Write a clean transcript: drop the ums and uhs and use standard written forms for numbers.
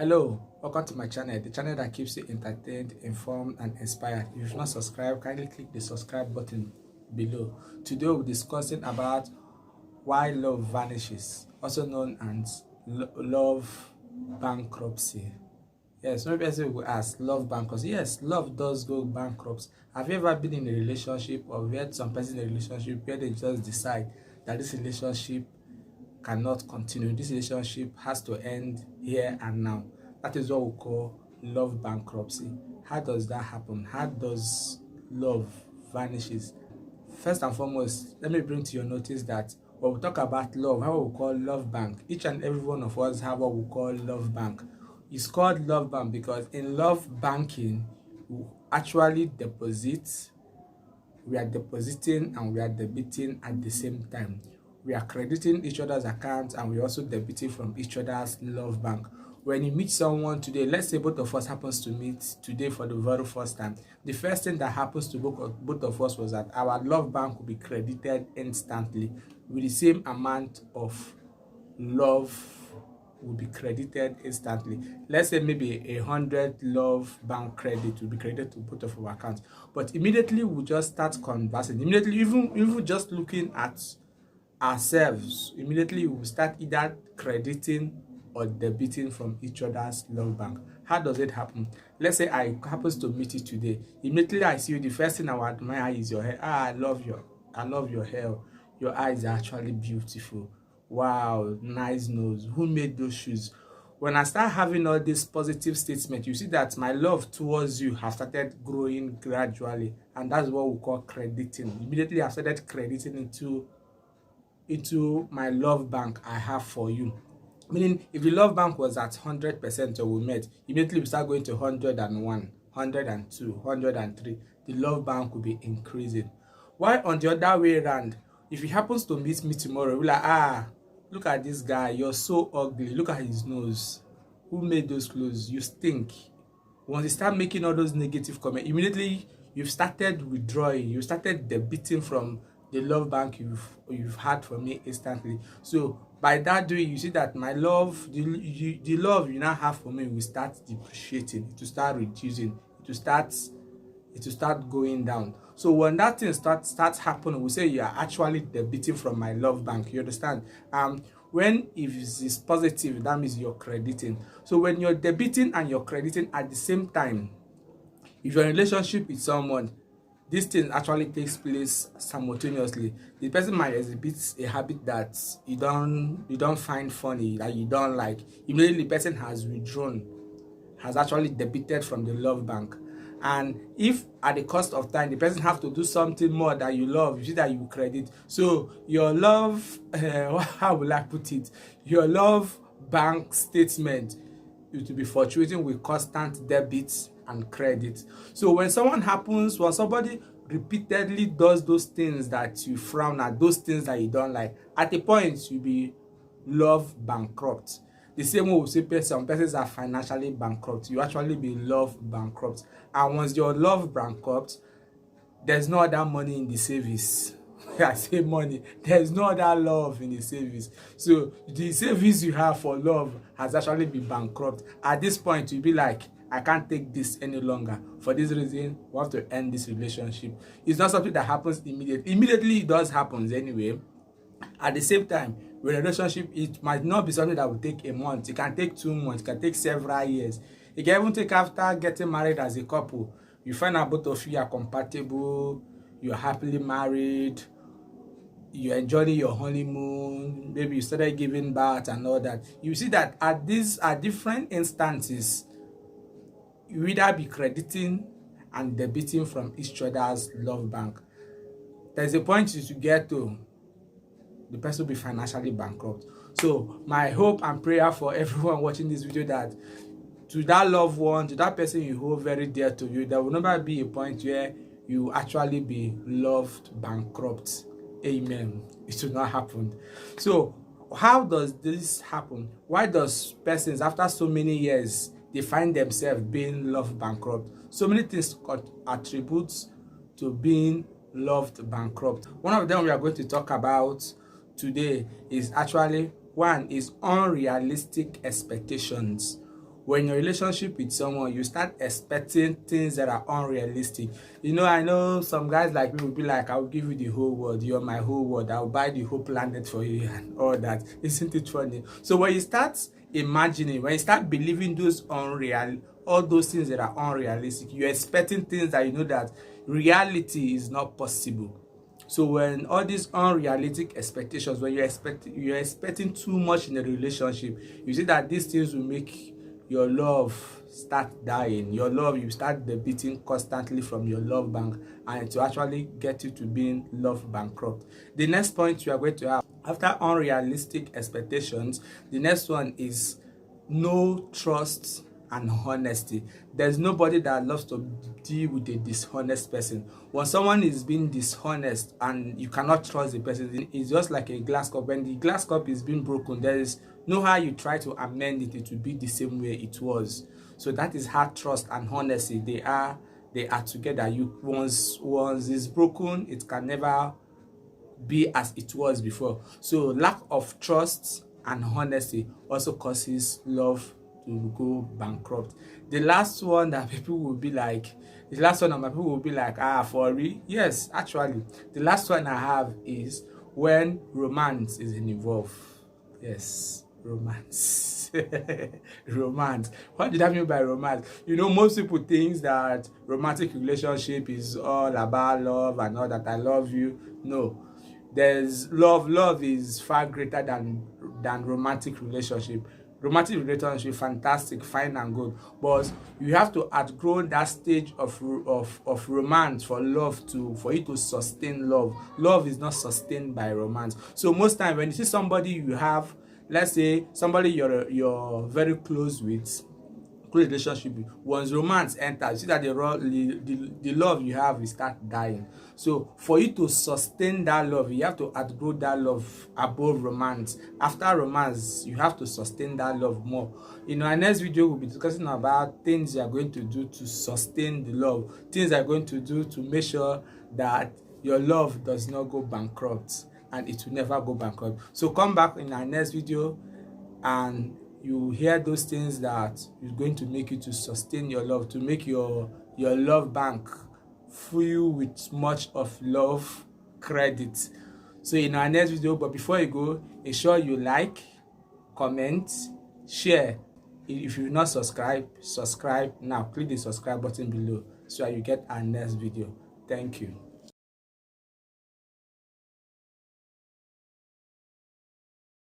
Hello, welcome to my channel, the channel that keeps you entertained, informed, and inspired. If you've not subscribed, kindly click the subscribe button below. Today we'll be discussing about why love vanishes, also known as love bankruptcy. Yes, maybe people will ask, love bankruptcy. Yes, love does go bankrupt. Have you ever been in a relationship or met some person in a relationship where they just decide that this relationship cannot continue, this relationship has to end here and now? That is what we call love bankruptcy. How does that happen? How does love vanishes? First and foremost, let me bring to your notice that when we talk about love, how we call love bank, each and every one of us have what we call love bank. It's called love bank because in love banking we actually deposit, we are depositing and we are debiting at the same time. We are crediting each other's accounts and we also debiting from each other's love bank. When you meet someone today, let's say both of us happens to meet today for the very first time, the first thing that happens to both of us was that our love bank will be credited instantly with the same amount of love will be credited instantly. Let's say maybe 100 love bank credit will be credited to both of our accounts, but immediately we just start conversing. Immediately, even just looking at ourselves, immediately we start either crediting or debiting from each other's love bank. How does it happen? Let's say I happens to meet you today. Immediately I see you, the first thing I will admire is your hair. I love your hair. Your eyes are actually beautiful. Wow, nice nose. Who made those shoes? When I start having all these positive statements, you see that my love towards you has started growing gradually, and that's what we call crediting. Immediately I started crediting into my love bank I have for you. Meaning, if the love bank was at 100% or we met, immediately we start going to 101, 102, 103. The love bank will be increasing. While on the other way around, if he happens to meet me tomorrow, we're like, look at this guy, you're so ugly. Look at his nose. Who made those clothes? You stink. Once you start making all those negative comments, immediately you've started withdrawing, you started debiting from the love bank you've had for me instantly. So by that doing, you see that my love, the love you now have for me will start depreciating, it will start reducing, it will start going down. So when that thing starts happening, we say you are actually debiting from my love bank. You understand? When if it's positive, that means you're crediting. So when you're debiting and you're crediting at the same time, if you're in a relationship with someone, this thing actually takes place simultaneously. The person might exhibit a habit that you don't find funny, that you don't like. Immediately the person has withdrawn, has actually debited from the love bank. And if at the cost of time the person have to do something more that you love, you see that you credit. So your love how will I put it, your love bank statement, it will be fluctuating with constant debits and credit. So when somebody repeatedly does those things that you frown at, those things that you don't like, at a point you'll be love bankrupt. The same way we say some persons are financially bankrupt, you actually be love bankrupt. And once you're love bankrupt, there's no other money in the service. I say money, there's no other love in the service. So the service you have for love has actually been bankrupt. At this point, you'll be like, I can't take this any longer. For this reason, we have to end this relationship. It's not something that happens immediately. Immediately it does happen anyway. At the same time, with a relationship, it might not be something that will take a month. It can take 2 months. It can take several years. It can even take after getting married as a couple. You find out both of you are compatible. You're happily married. You're enjoying your honeymoon. Maybe you started giving birth and all that. You see that at different instances, you either be crediting and debiting from each other's love bank. There's a point you should get to, the person will be financially bankrupt. So my hope and prayer for everyone watching this video, that to that loved one, to that person you hold very dear to you, there will never be a point where you actually be loved bankrupt. Amen. It will not happen. So how does this happen? Why does persons after so many years they find themselves being loved bankrupt? So many things attributes to being loved bankrupt. One of them we are going to talk about today is actually, one is unrealistic expectations. When your relationship with someone, you start expecting things that are unrealistic. You know, I know some guys like me will be like, I'll give you the whole world, you're my whole world, I'll buy the whole planet for you and all that. Isn't it funny? So when you start imagining, when you start believing all those things that are unrealistic, you're expecting things that you know that reality is not possible. So when all these unrealistic expectations, when you're expecting too much in a relationship, you see that these things will make your love start dying. Your love, you start debiting constantly from your love bank, and to actually get you to being love bankrupt. The next point you are going to have after unrealistic expectations, the next one is no trust and honesty. There's nobody that loves to deal with a dishonest person. When someone is being dishonest and you cannot trust the person, it's just like a glass cup. When the glass cup is being broken, there is no how you try to amend it, it will be the same way it was. So that is how trust and honesty they are together. You once it's broken, it can never be as it was before. So lack of trust and honesty also causes love to go bankrupt. The last one that people will be like, the last one that my people will be like, for real? Yes, actually, the last one I have is when romance is involved. Yes, romance. Romance. What did I mean by romance? You know, most people think that romantic relationship is all about love and all that. I love you. No, there's love is far greater than romantic relationship. Romantic relationship, fantastic, fine and good, but you have to outgrow that stage of romance for you to sustain love. Love is not sustained by romance. So most time when you see somebody you have, let's say somebody you're very close with, close relationship, once romance enters, you see that the love you have will start dying. So for you to sustain that love, you have to outgrow that love above romance. After romance, you have to sustain that love more. In our next video, we'll be discussing about things you are going to do to sustain the love, things you are going to do to make sure that your love does not go bankrupt, and it will never go bankrupt. So come back in our next video and you hear those things that is going to make you to sustain your love, to make your love bank full with much of love credit. So in our next video, but before you go, ensure you like, comment, share. If you've not subscribed, subscribe now. Click the subscribe button below so you get our next video. Thank you.